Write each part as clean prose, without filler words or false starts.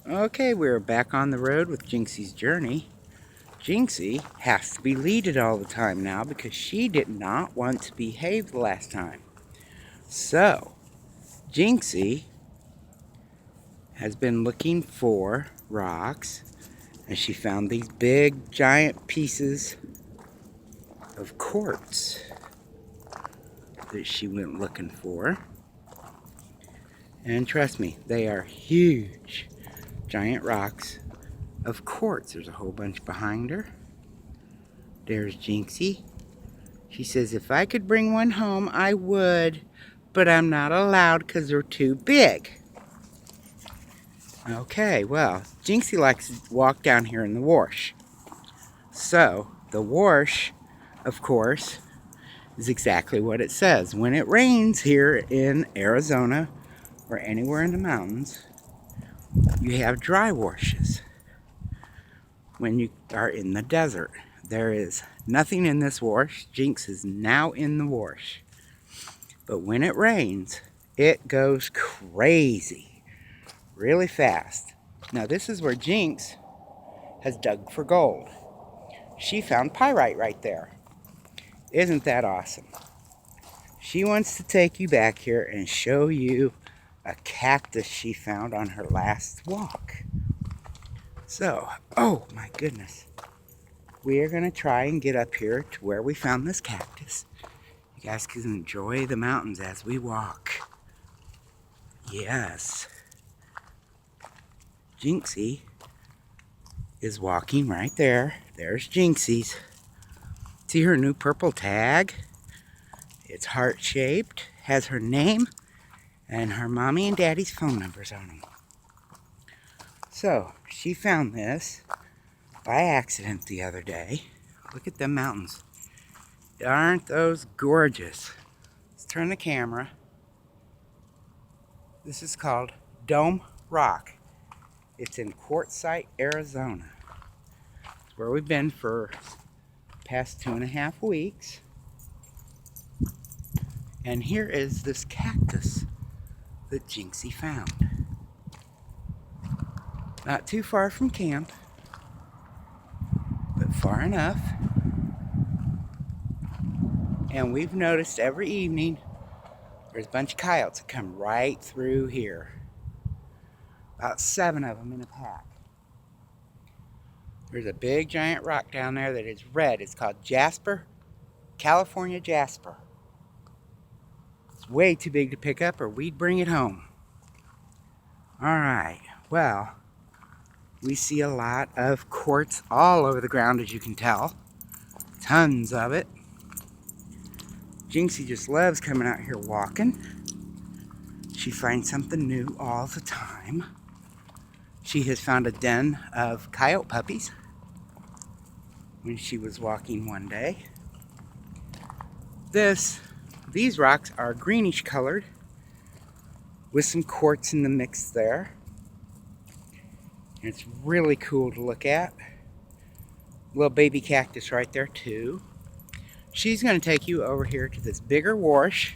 Okay, we're back on the road with Jinxie's journey. Jinxie has to be leaded all the time now because she did not want to behave the last time. So, Jinxie has been looking for rocks and she found these big giant pieces of quartz that she went looking for. And trust me, they are huge, giant rocks of quartz. There's a whole bunch behind her. There's Jinxie. She says, if I could bring one home, I would, but I'm not allowed because they're too big. Okay, well, Jinxie likes to walk down here in the wash. So, the wash, of course, is exactly what it says. When it rains here in Arizona or anywhere in the mountains, you have dry washes. When you are in the desert, there is nothing in this wash. Jinx is now in the wash. But when it rains, it goes crazy, really fast. Now this is where Jinx has dug for gold. She found pyrite right there. Isn't that awesome? She wants to take you back here and show you a cactus she found on her last walk. So, oh my goodness. We are going to try and get up here to where we found this cactus. You guys can enjoy the mountains as we walk. Yes. Jinxie is walking right there. There's Jinxie's. See her new purple tag? It's heart-shaped, has her name, and her mommy and daddy's phone numbers on them. So, she found this by accident the other day. Look at the mountains. Aren't those gorgeous? Let's turn the camera. This is called Dome Rock. It's in Quartzside, Arizona. It's where we've been for the past 2.5 weeks. And here is this cactus that Jinxie found. Not too far from camp, but far enough. And we've noticed every evening there's a bunch of coyotes that come right through here. About 7 of them in a pack. There's a big giant rock down there that is red. It's called Jasper, California Jasper. It's way too big to pick up or we'd bring it home. Alright, well, we see a lot of quartz all over the ground, as you can tell. Tons of it. Jinxie just loves coming out here walking. She finds something new all the time. She has found a den of coyote puppies when she was walking one day. These rocks are greenish colored with some quartz in the mix there. And it's really cool to look at. Little baby cactus right there too. She's going to take you over here to this bigger wash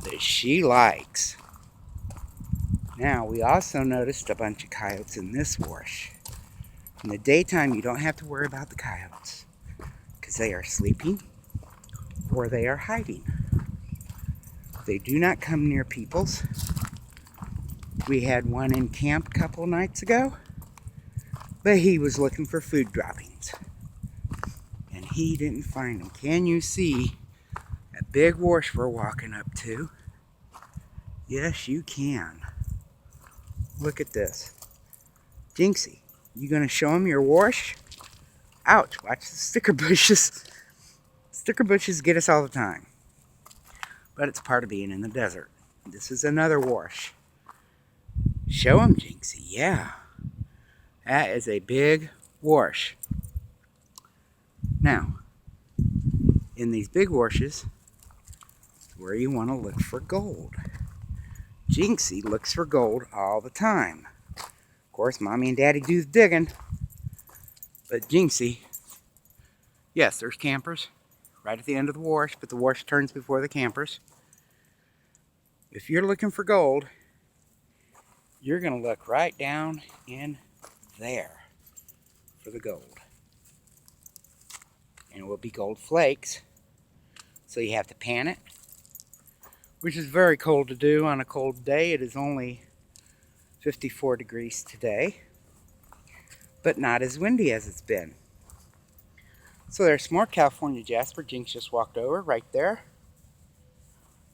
that she likes. Now, we also noticed a bunch of coyotes in this wash. In the daytime, you don't have to worry about the coyotes because they are sleeping or they are hiding. They do not come near people's. We had one in camp a couple of nights ago, but he was looking for food droppings. And he didn't find them. Can you see that big wash we're walking up to? Yes, you can. Look at this. Jinxie, you gonna show him your wash? Ouch, watch the sticker bushes. Sticker bushes get us all the time. But it's part of being in the desert. This is another wash. Show him, Jinxie, yeah. That is a big wash. Now, in these big washes, is where you want to look for gold. Jinxie looks for gold all the time. Of course, Mommy and Daddy do the digging. But Jinxie, yes, there's campers right at the end of the wash, but the wash turns before the campers. If you're looking for gold, you're going to look right down in there for the gold. And it will be gold flakes. So you have to pan it, which is very cold to do on a cold day. It is only 54 degrees today, but not as windy as it's been. So there's more California jasper. Jinx just walked over right there.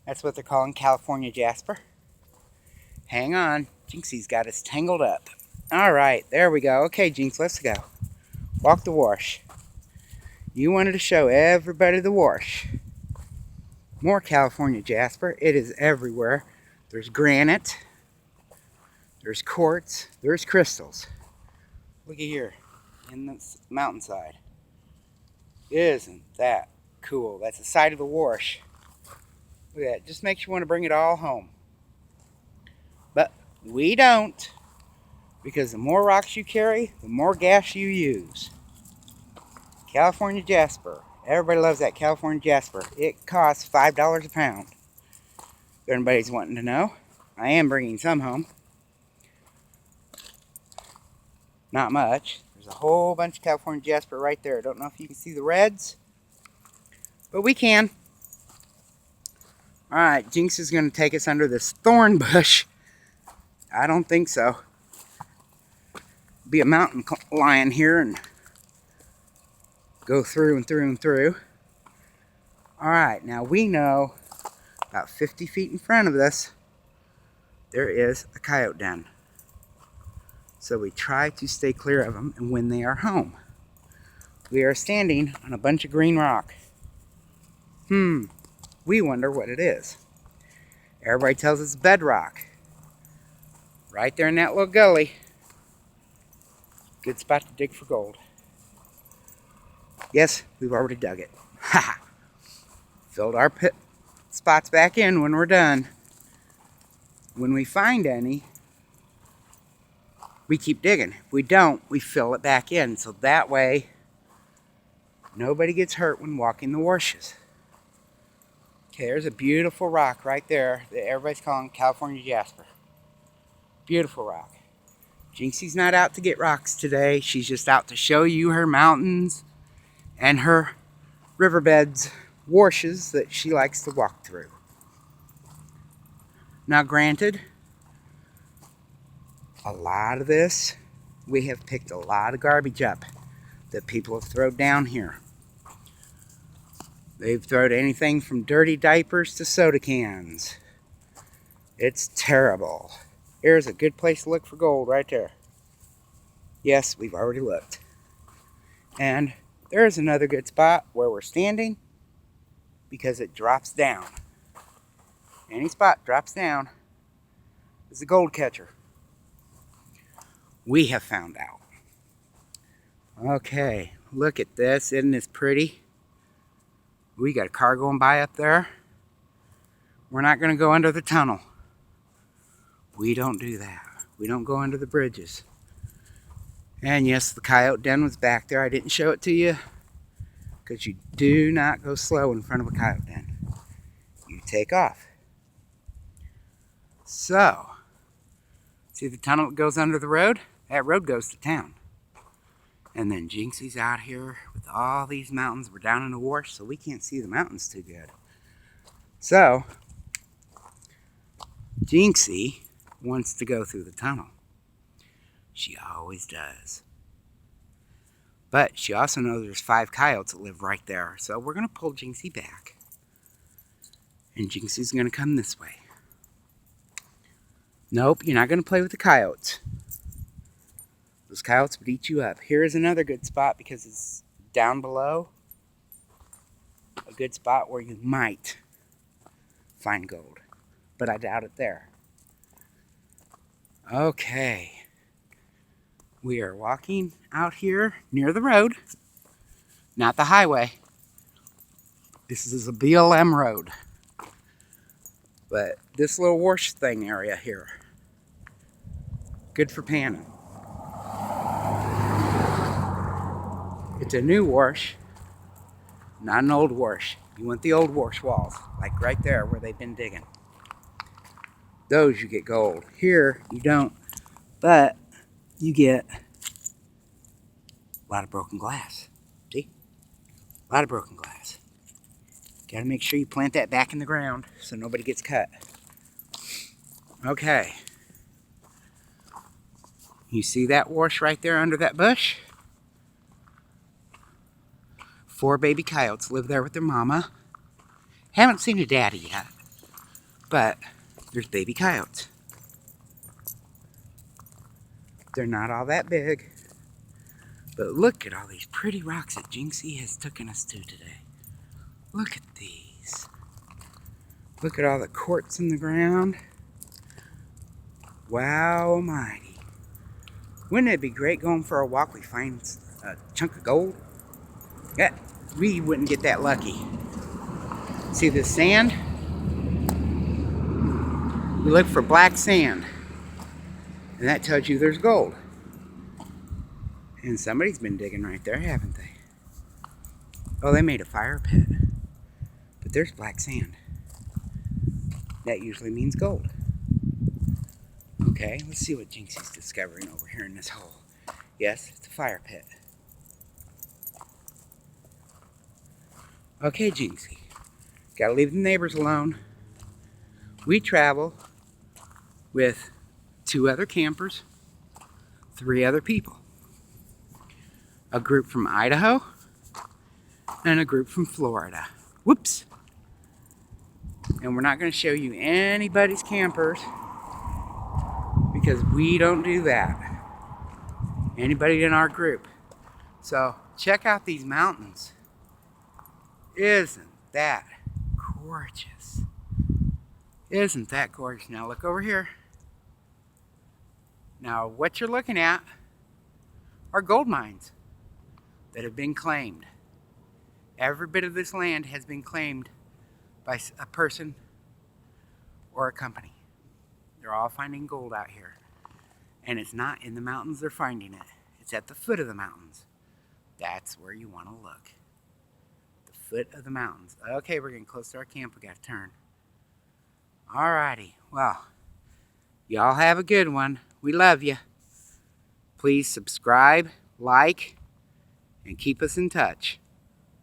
That's what they're calling California jasper. Hang on, Jinxie's got us tangled up. All right, there we go. Okay, Jinx, let's go. Walk the wash. You wanted to show everybody the wash. More California jasper. It is everywhere. There's granite. There's quartz. There's crystals. Look at here in the mountainside. Isn't that cool? That's the side of the wash. Look at that. Just makes you want to bring it all home. But we don't, because the more rocks you carry, the more gas you use. California jasper. Everybody loves that California jasper. It costs $5 a pound. If anybody's wanting to know, I am bringing some home. Not much. There's a whole bunch of California jasper right there. Don't know if you can see the reds, but we can. All right, Jinx is going to take us under this thorn bush. I don't think so. Be a mountain lion here and go through and through and through. All right, now we know about 50 feet in front of this, there is a coyote den. So we try to stay clear of them and when they are home. We are standing on a bunch of green rock. We wonder what it is. Everybody tells us bedrock. Right there in that little gully. Good spot to dig for gold. Yes, we've already dug it. Ha! Filled our pit spots back in when we're done. When we find any, we keep digging. If we don't, we fill it back in. So that way, nobody gets hurt when walking the washes. Okay, there's a beautiful rock right there that everybody's calling California jasper. Beautiful rock. Jinxie's not out to get rocks today. She's just out to show you her mountains and her riverbeds, washes that she likes to walk through. Now granted, a lot of this, we have picked a lot of garbage up that people have thrown down here. They've thrown anything from dirty diapers to soda cans. It's terrible. Here's a good place to look for gold right there. Yes, we've already looked. And there's another good spot where we're standing because it drops down. Any spot drops down is a gold catcher. We have found out. Okay, look at this. Isn't this pretty? We got a car going by up there. We're not going to go under the tunnel. We don't do that. We don't go under the bridges. And yes, the coyote den was back there. I didn't show it to you because you do not go slow in front of a coyote den. You take off. So, see the tunnel that goes under the road? That road goes to town. And then Jinxie's out here with all these mountains. We're down in the wash, so we can't see the mountains too good. So, Jinxie wants to go through the tunnel. She always does. But she also knows there's 5 coyotes that live right there. So we're going to pull Jinxie back. And Jinxie's going to come this way. Nope, you're not going to play with the coyotes. Those coyotes would eat you up. Here is another good spot because it's down below. A good spot where you might find gold. But I doubt it there. Okay. We are walking out here near the road. Not the highway. This is a BLM road. But this little wash thing area here. Good for panning. It's a new wash, not an old wash. You want the old wash walls, like right there where they've been digging. Those you get gold. Here, you don't. But you get a lot of broken glass. See? A lot of broken glass. Gotta make sure you plant that back in the ground so nobody gets cut. Okay. You see that wash right there under that bush? 4 baby coyotes live there with their mama. Haven't seen a daddy yet, but there's baby coyotes. They're not all that big, but look at all these pretty rocks that Jinxie has taken us to today. Look at these. Look at all the quartz in the ground. Wow almighty. Wouldn't it be great going for a walk we find a chunk of gold? Yeah, we wouldn't get that lucky. See this sand? We look for black sand, and that tells you there's gold. And somebody's been digging right there, haven't they? Oh, they made a fire pit. But there's black sand. That usually means gold. Okay, let's see what Jinxie's discovering over here in this hole. Yes, it's a fire pit. Okay, Jinxie. Gotta leave the neighbors alone. We travel with 2 other campers, 3 other people. A group from Idaho and a group from Florida. Whoops. And we're not going to show you anybody's campers because we don't do that. Anybody in our group. So check out these mountains. Isn't that gorgeous? Isn't that gorgeous? Now look over here. Now what you're looking at are gold mines that have been claimed. Every bit of this land has been claimed by a person or a company. They're all finding gold out here. And it's not in the mountains they're finding it. It's at the foot of the mountains. That's where you want to look. The foot of the mountains. Okay, we're getting close to our camp. We got to turn. Alrighty. Well, y'all have a good one. We love you. Please subscribe, like, and keep us in touch.